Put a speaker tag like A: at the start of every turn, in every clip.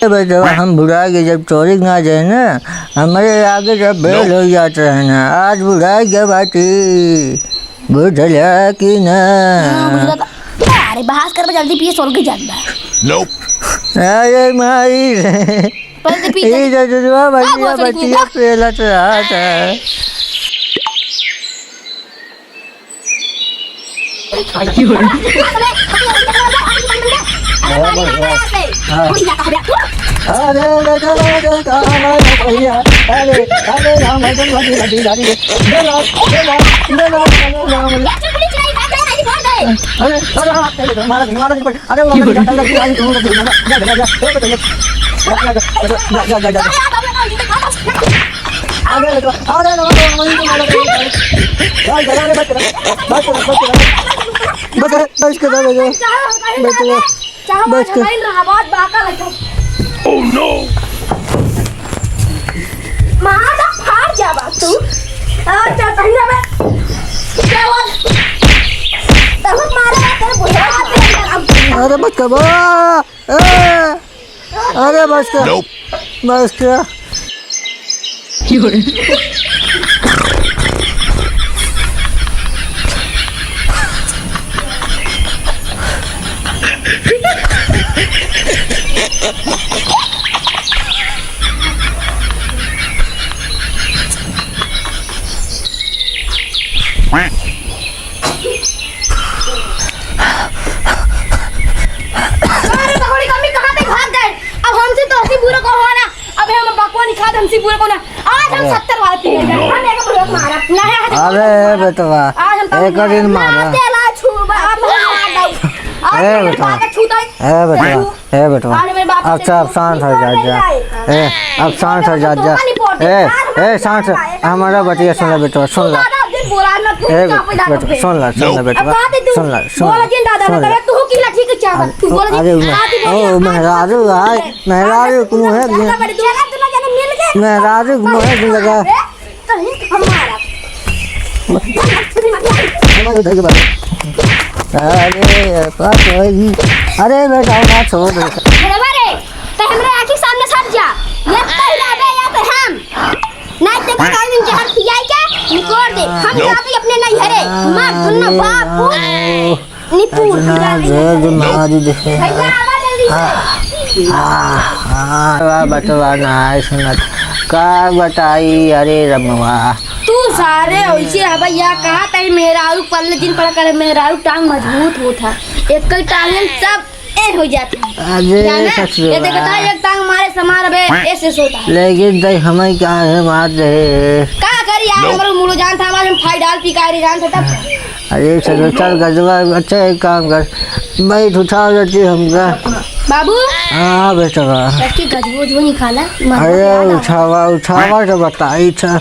A: बेटा हम बुढ़ा के जब चोरी ना जाए ना हमारे आगे जब बेल हो जाते हैं ना आज बुढ़ा के बाटी बुझला कि ना।
B: अरे बहास कर जल्दी पिए सोल के जाता है।
A: अरे माई ये जो बच्चिया बच्चिया पेला तो रहा था। अरे
C: Oh no!
B: मारा फाड़ जा बात तू और क्या कहना मैं क्या हुआ तब मारा तेरे बुझा
A: अरे बस कर अरे बस कर बस कर
B: हमसे पूरा कोना आज हम 70 वाला पी गए हम एक प्रयोग मारा नहीं।
A: अरे बेटवा एक दिन मारा
B: तेला छूबा अब मार दो
A: ए बेटवा ए बेटवा अच्छा अब शांत हो जा ए अब शांत हो जा ए शांत हमारा बतिया सुन ले बेटवा सुन ले ए बेटवा सुन ले बेटवा सुन ले
B: बोला जिन दादा करे तू की लाठी के चाह तू बोला
A: अरे ओ मेहरारू भाई मेहरारू तू है मेहरारू मोहे की लगा अरे बेटा ना छोड़ दे
B: अरे तो हमरे आंखी सामने सट जा ये पहला बे या तो हम नहीं देखा काइन जहर पियाई के निकोड़ दे हम यहां पे अपने नहीं हरे मार दुन्ना बाप निपुर
A: जो मारी दे बटवा ना सुनत का बताई। अरे रमवा
B: तू सारे ऐसे है भैया कहा तई मेहरारू पल्ले दिन पड़ा करे मेहरारू टांग मजबूत होता एक कई टांगन सब ए हो जाता
A: अरे सच
B: ये देखता है एक टांग मारे समार बे ऐसे सोता है
A: लेकिन दई हमें क्या है मार दे
B: का करी यार हमरो मुलो जान था हम फाई डाल पिकारी जान था तब।
A: अरे चल गजवा अच्छा एक काम कर भाई उठा देती हमका
B: बाबू
A: हाँ बेटा
B: इसकी गजबो जो निकाला
A: अरे उठावा तो बताई था।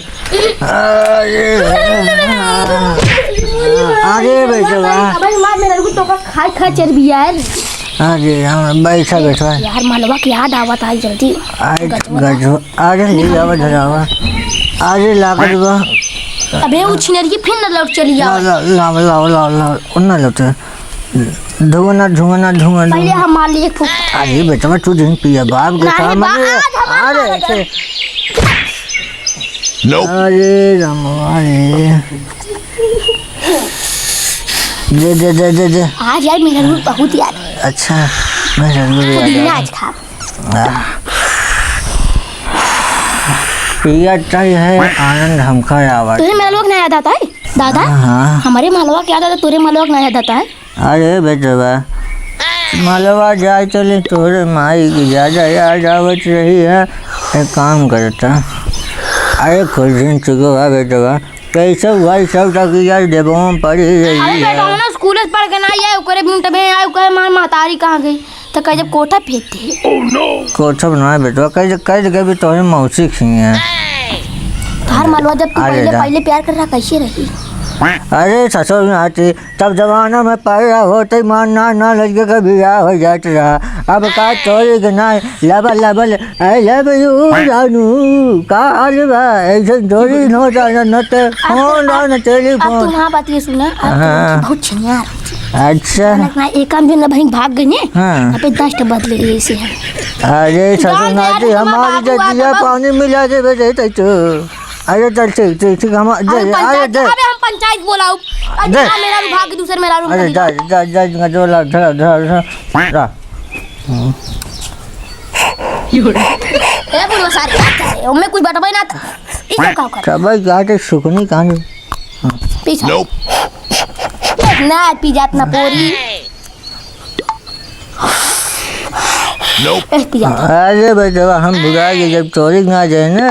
A: अरे बेटा
B: भाई मार मेरे को तो खाई खा चर्बी यार।
A: अरे हम बैठा बैठा
B: यार मालवा की याद आवत आई जल्दी
A: गजवा अरे ले जावा धरावा अरे लागत बा
B: अबे उछनेर की फिर न लौट चली जाओ
A: ला उन्ना लौटे धुआं
B: पहले हम मार लिए फूक।
A: अरे बेटा तू दिन पिया बाप के सामने अरे ऐसे अरे अरे दे
B: आज यार मेरा रूप बहुत यार
A: अच्छा मेरा रूप
B: आज खा
A: पिया चाहिए है आनंद हमका आवाज
B: तुझे मेरा लोग नहीं याद आता है दादा
A: हाँ
B: हमारे मालवा क्या आता तुझे मालवा नहीं याद आता है।
A: अरे बेटवा मालवा जाए चले तोरे माई की ज़्यादा याद आवत रही है एक काम करता अरे कुछ दिन चुको है बेटवा कैसे भाई सब तक यार देवों पड़ी रही है
B: स्कूल पढ़ के ना आए ओकरे मिनट में आए ओकरे मां महतारी कहां गई तो कह जब कोठा फेंकते
A: कोठा बना बेटवा कह के भी तोरे मौसी खी है
B: तार मालवा जब तू पहले प्यार कर रहा कैसे रही
A: अरे ससुर में आती तब जमाना में पढ़ा होते मानना ना लड़के का बियाह हो जाता रहा अब का चोरी के ना लबल आई लव यू जानू का आज बा ऐसे चोरी न होता न ते फोन ना टेलीफोन
B: अब तू वहां बात ये सुना बहुत छियार
A: अच्छा
B: ना एक काम जो ना भाई भाग गए ने
A: हाँ।
B: अबे 10 टा बदले लिए से हम
A: अरे
B: जान दे यार,
A: ससुनाटी
B: हमारा
A: हमारी
B: बाबू आ
A: जतिया
B: तो बस।
A: पानी मिला दे बेटे तो अरे चल ठीक ठीक ठीक हम
B: हम
A: अरे
B: पंचायत
A: दे
B: अबे हम पंचायत बुलाओ
A: दे।
B: मेरा भी भाग दूसरे मेरा रूम
A: अरे जा जा जा गजोला धरा धरा धरा
B: ए बोलो सारे क्या कर रहे हो मैं कुछ बता ना था इसे क्या कर
A: सब गाटे सुकनी कांड
B: पीछा ना पी जात ना पोरी ए पी जात
A: अरे बेटा हम बुढ़ा के जब चोरी ना जाए ना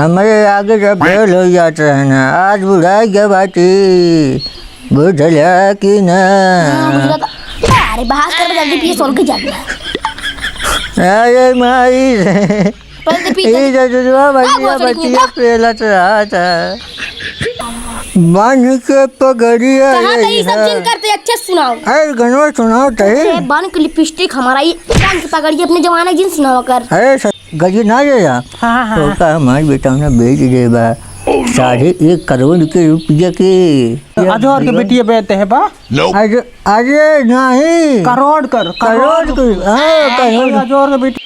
A: हमारे आगे जब फेल हो जाते हैं ना आज बुढ़ा गया बाटी बुझला कि ना
B: अरे बहास कर जल्दी पी सोल के जाता
A: अरे माई
B: पहले पी
A: ये जजुआ बचिया
B: सॉरी,
A: बचिया पेलत रहा था बन के पगड़िया
B: कहां गई सब जिन करते अच्छे सुनाओ
A: अरे गनवा सुनाओ
B: ए
A: तही
B: बन के लिपस्टिक हमारा ये कान से पकड़िए अपने जमाने जिन सुनाओ कर
A: अरे गजी ना जाया तो का हमारे बेटा ने बेच दे बा 1.5 करोड़ के रुपया के
D: अजोर के बेटिए बेचते हैं बा
A: अरे अरे नहीं
D: करोड़ कर
A: करोड़ के हाँ करोड़
D: अजोर के बेटी